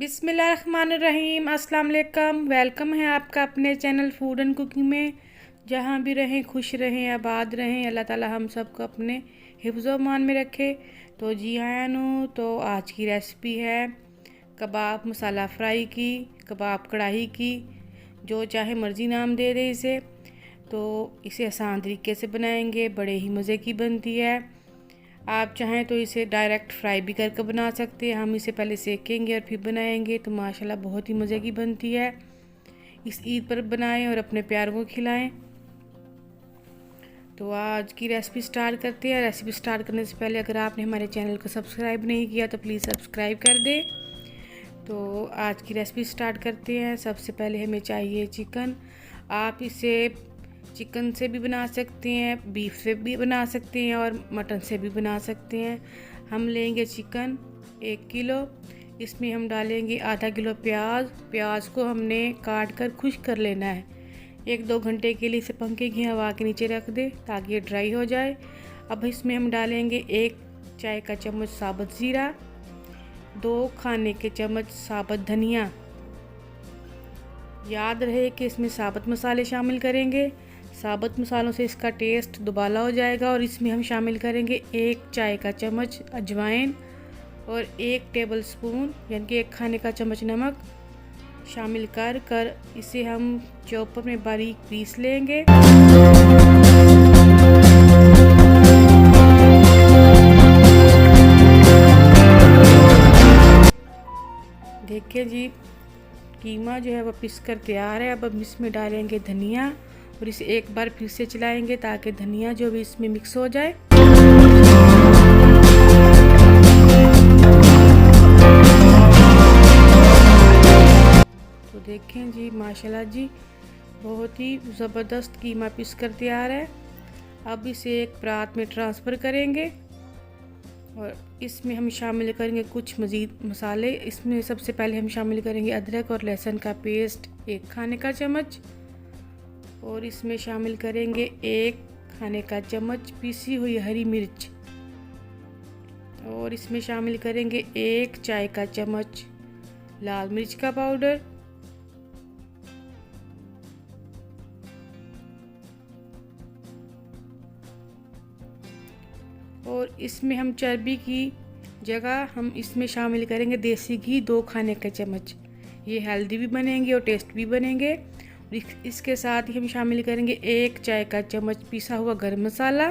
बिस्मिल्लाहिर्रहमानिर्रहीम। अस्सलाम वालेकुम। वेलकम है आपका अपने चैनल फूड एंड कुकिंग में। जहाँ भी रहें खुश रहें आबाद रहें, अल्लाह ताला हम सबको अपने हिफ्ज़ व मान में रखे। तो जी आयानु, तो आज की रेसिपी है कबाब मसाला फ्राई की, कबाब कढ़ाई की, जो चाहे मर्ज़ी नाम दे दे इसे। तो इसे आसान तरीके से बनाएंगे, बड़े ही मज़े की बनती है। आप चाहें तो इसे डायरेक्ट फ्राई भी करके बना सकते हैं। हम इसे पहले सेकेंगे और फिर बनाएंगे, तो माशाल्लाह बहुत ही मज़े की बनती है। इस ईद पर बनाएं और अपने प्यारों को खिलाएं। तो आज की रेसिपी स्टार्ट करते हैं। रेसिपी स्टार्ट करने से पहले अगर आपने हमारे चैनल को सब्सक्राइब नहीं किया तो प्लीज़ सब्सक्राइब कर दें। तो आज की रेसिपी स्टार्ट करते हैं। सबसे पहले हमें चाहिए चिकन। आप इसे चिकन से भी बना सकते हैं, बीफ से भी बना सकते हैं और मटन से भी बना सकते हैं। हम लेंगे चिकन 1 किलो। इसमें हम डालेंगे आधा किलो प्याज को हमने काट कर खुश्क कर लेना है। 1-2 घंटे के लिए इसे पंखे की हवा के नीचे रख दे ताकि ये ड्राई हो जाए। अब इसमें हम डालेंगे 1 चाय का चम्मच साबुत ज़ीरा, 2 खाने के चम्मच साबुत धनिया। याद रहे कि इसमें साबुत मसाले शामिल करेंगे। साबुत मसालों से इसका टेस्ट दुबाला हो जाएगा। और इसमें हम शामिल करेंगे 1 चाय का चम्मच अजवाइन और 1 टेबल स्पून यानी कि 1 खाने का चम्मच नमक शामिल कर इसे हम चॉपर में बारीक पीस लेंगे। देखिए जी, कीमा जो है वो पिस कर तैयार है। अब हम इसमें डालेंगे धनिया और इसे एक बार फिर से चलाएंगे ताकि धनिया जो भी इसमें मिक्स हो जाए। तो देखें जी, माशाल्लाह जी, बहुत ही ज़बरदस्त कीमा पिस कर तैयार है। अब इसे एक परात में ट्रांसफ़र करेंगे और इसमें हम शामिल करेंगे कुछ मज़ीद मसाले। इसमें सबसे पहले हम शामिल करेंगे अदरक और लहसुन का पेस्ट 1 खाने का चम्मच और इसमें शामिल करेंगे 1 खाने का चम्मच पीसी हुई हरी मिर्च और इसमें शामिल करेंगे 1 चाय का चम्मच लाल मिर्च का पाउडर और इसमें हम चर्बी की जगह हम इसमें शामिल करेंगे देसी घी 2 खाने के चम्मच। ये हेल्दी भी बनेंगे और टेस्ट भी बनेंगे। इसके साथ ही हम शामिल करेंगे 1 चाय का चम्मच पिसा हुआ गरम मसाला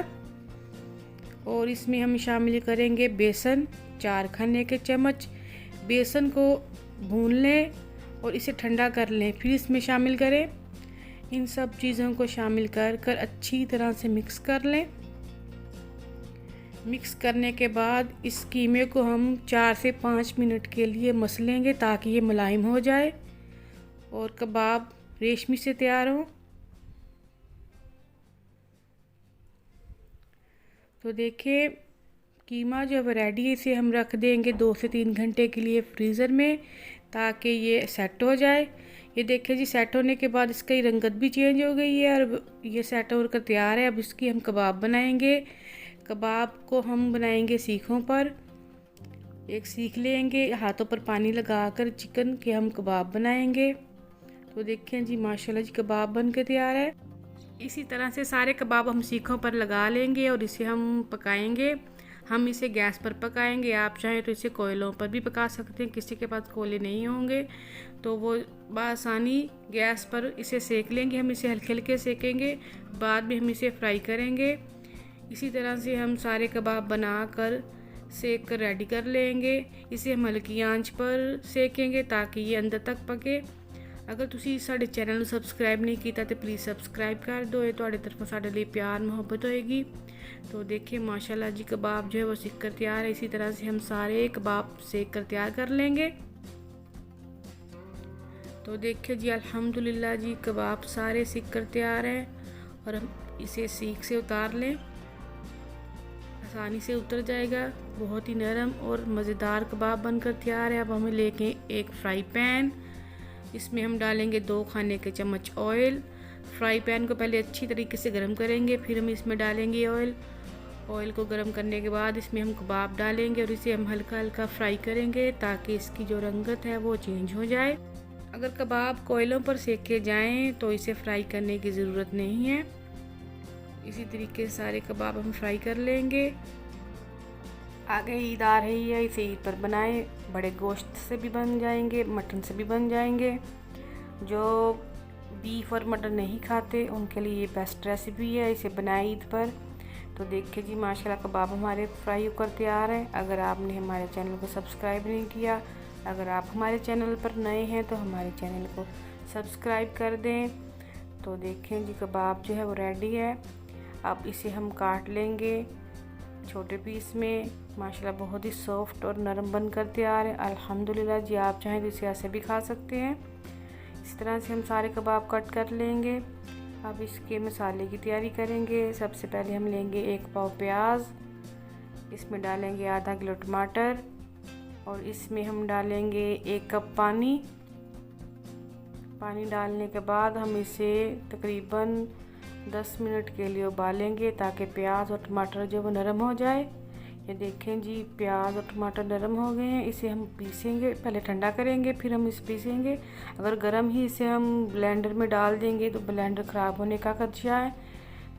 और इसमें हम शामिल करेंगे बेसन 4 खाने के चम्मच। बेसन को भून लें और इसे ठंडा कर लें, फिर इसमें शामिल करें। इन सब चीज़ों को शामिल कर अच्छी तरह से मिक्स कर लें। मिक्स करने के बाद इस कीमे को हम 4 से 5 मिनट के लिए मसलेंगे ताकि ये मुलायम हो जाए और कबाब रेशमी से तैयार हो। तो देखिए, कीमा जो है रेडी है। इसे हम रख देंगे 2 से 3 घंटे के लिए फ्रीज़र में ताकि ये सेट हो जाए। ये देखिए जी, सेट होने के बाद इसकी रंगत भी चेंज हो गई है और ये सेट होकर तैयार है। अब इसकी हम कबाब बनाएंगे। कबाब को हम बनाएंगे सीखों पर। एक सीख लेंगे, हाथों पर पानी लगाकर चिकन के हम कबाब बनाएंगे। तो देखें जी, माशाल्लाह जी, कबाब बन के तैयार है। इसी तरह से सारे कबाब हम सीखों पर लगा लेंगे और इसे हम पकाएंगे। हम इसे गैस पर पकाएंगे। आप चाहें तो इसे कोयलों पर भी पका सकते हैं। किसी के पास कोयले नहीं होंगे तो वो बआसानी गैस पर इसे सेक लेंगे। हम इसे हल्के हल्के सेकेंगे, बाद में हम इसे फ्राई करेंगे। इसी तरह से हम सारे कबाब बनाकर सेक कर रेडी कर लेंगे। इसे हम हल्की आंच पर सेकेंगे ताकि ये अंदर तक पके। अगर तुसी साडे चैनल ਨੂੰ सब्सक्राइब नहीं किया तो प्लीज़ सब्सक्राइब कर दो। ये तुहाडे तरफों साडे लिए प्यार मोहब्बत होएगी। तो देखिए माशाल्लाह जी, कबाब जो है वो सीख कर तैयार है। इसी तरह से हम सारे कबाब सेक कर तैयार कर लेंगे। तो देखिए जी, अल्हम्दुलिल्लाह जी, कबाब सारे सीख कर तैयार हैं और हम इसे सीख से उतार लें, आसानी से उतर जाएगा। बहुत ही नरम और मज़ेदार कबाब बनकर तैयार है। अब हमें लेके एक फ्राई पैन, इसमें हम डालेंगे 2 खाने के चम्मच ऑयल। फ्राई पैन को पहले अच्छी तरीके से गर्म करेंगे, फिर हम इसमें डालेंगे ऑयल ऑयल को गर्म करने के बाद इसमें हम कबाब डालेंगे और इसे हम हल्का हल्का फ्राई करेंगे ताकि इसकी जो रंगत है वो चेंज हो जाए। अगर कबाब कोयलों पर सेके जाएं तो इसे फ्राई करने की ज़रूरत नहीं है। इसी तरीके से सारे कबाब हम फ्राई कर लेंगे। आगे ईद आ रही है, इसे ईद पर बनाएं। बड़े गोश्त से भी बन जाएंगे, मटन से भी बन जाएंगे। जो बीफ और मटन नहीं खाते उनके लिए ये बेस्ट रेसिपी है, इसे बनाएं ईद पर। तो देखिए जी माशाल्लाह कबाब हमारे फ्राई होकर तैयार है। अगर आपने हमारे चैनल को सब्सक्राइब नहीं किया, अगर आप हमारे चैनल पर नए हैं तो हमारे चैनल को सब्सक्राइब कर दें। तो देखें जी कबाब जो है वो रेडी है। अब इसे हम काट लेंगे छोटे पीस में। माशाल्लाह बहुत ही सॉफ्ट और नरम बनकर तैयार है अल्हम्दुलिल्लाह जी। आप चाहें तो इसे ऐसे भी खा सकते हैं। इस तरह से हम सारे कबाब कट कर लेंगे। अब इसके मसाले की तैयारी करेंगे। सबसे पहले हम लेंगे 1 पाव प्याज, इसमें डालेंगे आधा किलो टमाटर और इसमें हम डालेंगे 1 कप पानी। पानी डालने के बाद हम इसे तकरीबन 10 मिनट के लिए उबालेंगे ताकि प्याज और टमाटर जो वो नरम हो जाए। ये देखें जी प्याज और टमाटर नरम हो गए हैं। इसे हम पीसेंगे, पहले ठंडा करेंगे फिर हम इसे पीसेंगे। अगर गर्म ही इसे हम ब्लेंडर में डाल देंगे तो ब्लेंडर ख़राब होने का खदशा है।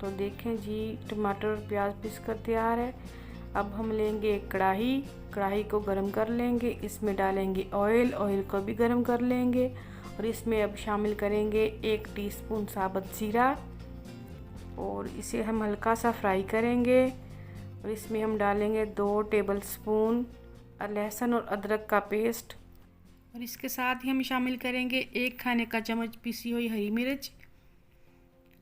तो देखें जी टमाटर और प्याज पीस कर तैयार है। अब हम लेंगे एक कढ़ाई को गर्म कर लेंगे। इसमें डालेंगे ऑयल को भी गर्म कर लेंगे और इसमें अब शामिल करेंगे 1 टीस्पून साबुत ज़ीरा और इसे हम हल्का सा फ्राई करेंगे। और इसमें हम डालेंगे 2 टेबलस्पून लहसुन और अदरक का पेस्ट और इसके साथ ही हम शामिल करेंगे 1 खाने का चम्मच पिसी हुई हरी मिर्च।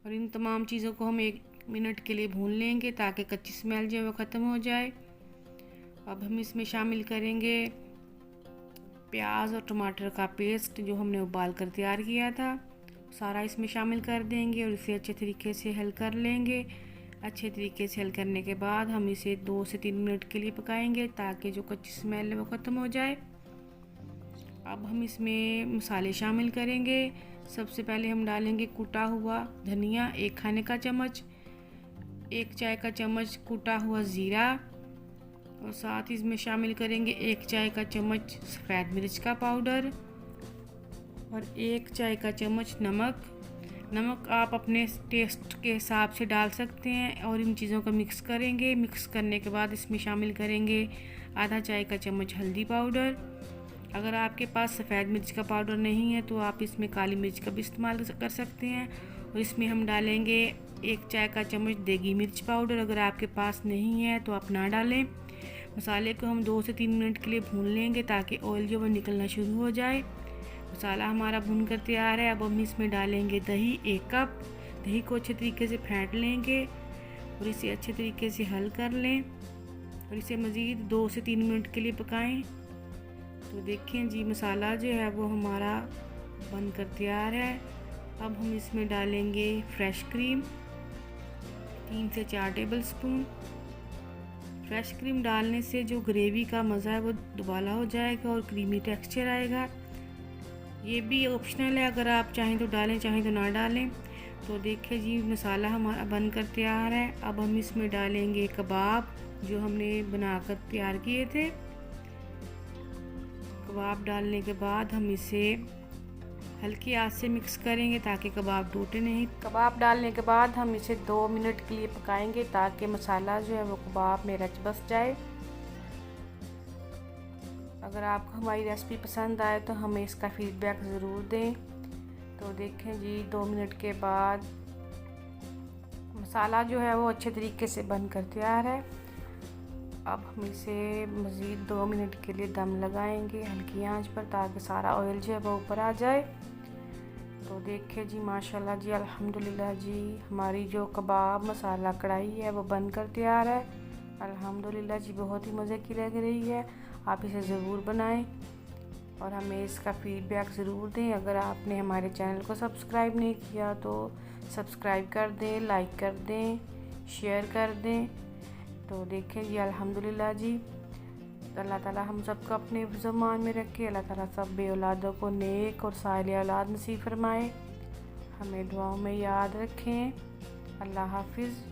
और इन तमाम चीज़ों को हम 1 मिनट के लिए भून लेंगे ताकि कच्ची स्मेल जो है वो ख़त्म हो जाए। अब हम इसमें शामिल करेंगे प्याज और टमाटर का पेस्ट जो हमने उबाल कर तैयार किया था, सारा इसमें शामिल कर देंगे और इसे अच्छे तरीके से हल कर लेंगे। अच्छे तरीके से हल करने के बाद हम इसे 2 से 3 मिनट के लिए पकाएंगे ताकि जो कच्ची स्मेल है वो ख़त्म हो जाए। अब हम इसमें मसाले शामिल करेंगे। सबसे पहले हम डालेंगे कुटा हुआ धनिया 1 खाने का चम्मच, 1 चाय का चम्मच कुटा हुआ ज़ीरा और साथ ही इसमें शामिल करेंगे 1 चाय का चम्मच सफ़ेद मिर्च का पाउडर और 1 चाय का चम्मच नमक आप अपने टेस्ट के हिसाब से डाल सकते हैं। और इन चीज़ों को मिक्स करेंगे। मिक्स करने के बाद इसमें शामिल करेंगे आधा चाय का चम्मच हल्दी पाउडर। अगर आपके पास सफ़ेद मिर्च का पाउडर नहीं है तो आप इसमें काली मिर्च का भी इस्तेमाल कर सकते हैं। और इसमें हम डालेंगे 1 चाय का चम्मच देगी मिर्च पाउडर। अगर आपके पास नहीं है तो आप ना डालें। मसाले को हम 2 से 3 मिनट के लिए भून लेंगे ताकि ऑयल जो वो निकलना शुरू हो जाए। मसाला हमारा भून कर तैयार है। अब हम इसमें डालेंगे दही 1 कप। दही को अच्छे तरीके से फेंट लेंगे और इसे अच्छे तरीके से हल कर लें और इसे मज़ीद 2 से 3 मिनट के लिए पकाएं। तो देखें जी मसाला जो है वो हमारा बन कर तैयार है। अब हम इसमें डालेंगे फ्रेश क्रीम 3 से 4 टेबलस्पून। फ्रेश क्रीम डालने से जो ग्रेवी का मज़ा है वो दुबाला हो जाएगा और क्रीमी टेक्सचर आएगा। ये भी ऑप्शनल है, अगर आप चाहें तो डालें चाहें तो ना डालें। तो देखिए जी मसाला हमारा बनकर तैयार है। अब हम इसमें डालेंगे कबाब जो हमने बनाकर तैयार किए थे। कबाब डालने के बाद हम इसे हल्की आंच से मिक्स करेंगे ताकि कबाब टूटे नहीं। कबाब डालने के बाद हम इसे 2 मिनट के लिए पकाएंगे ताकि मसाला जो है वो कबाब में रच बस जाए। अगर आपको हमारी रेसिपी पसंद आए तो हमें इसका फीडबैक ज़रूर दें। तो देखें जी 2 मिनट के बाद मसाला जो है वो अच्छे तरीके से बनकर तैयार है। अब हम इसे मज़ीद 2 मिनट के लिए दम लगाएंगे हल्की आंच पर ताकि सारा ऑयल जो है वो ऊपर आ जाए। तो देखिए जी माशाल्लाह जी अल्हम्दुलिल्लाह जी हमारी जो कबाब मसाला कढ़ाई है वो बनकर तैयार है अल्हम्दुलिल्लाह जी। बहुत ही मज़े की लग रही है। आप इसे ज़रूर बनाएं और हमें इसका फीडबैक ज़रूर दें। अगर आपने हमारे चैनल को सब्सक्राइब नहीं किया तो सब्सक्राइब कर दें, लाइक कर दें, शेयर कर दें। तो देखें जी अल्हम्दुलिल्लाह जी अल्लाह ताला हम सबको अपने ज़मान में रखे। अल्लाह ताला सब बे औलादों को नेक और साले औलाद नसीब फरमाए। हमें दुआओं में याद रखें। अल्लाह हाफिज़।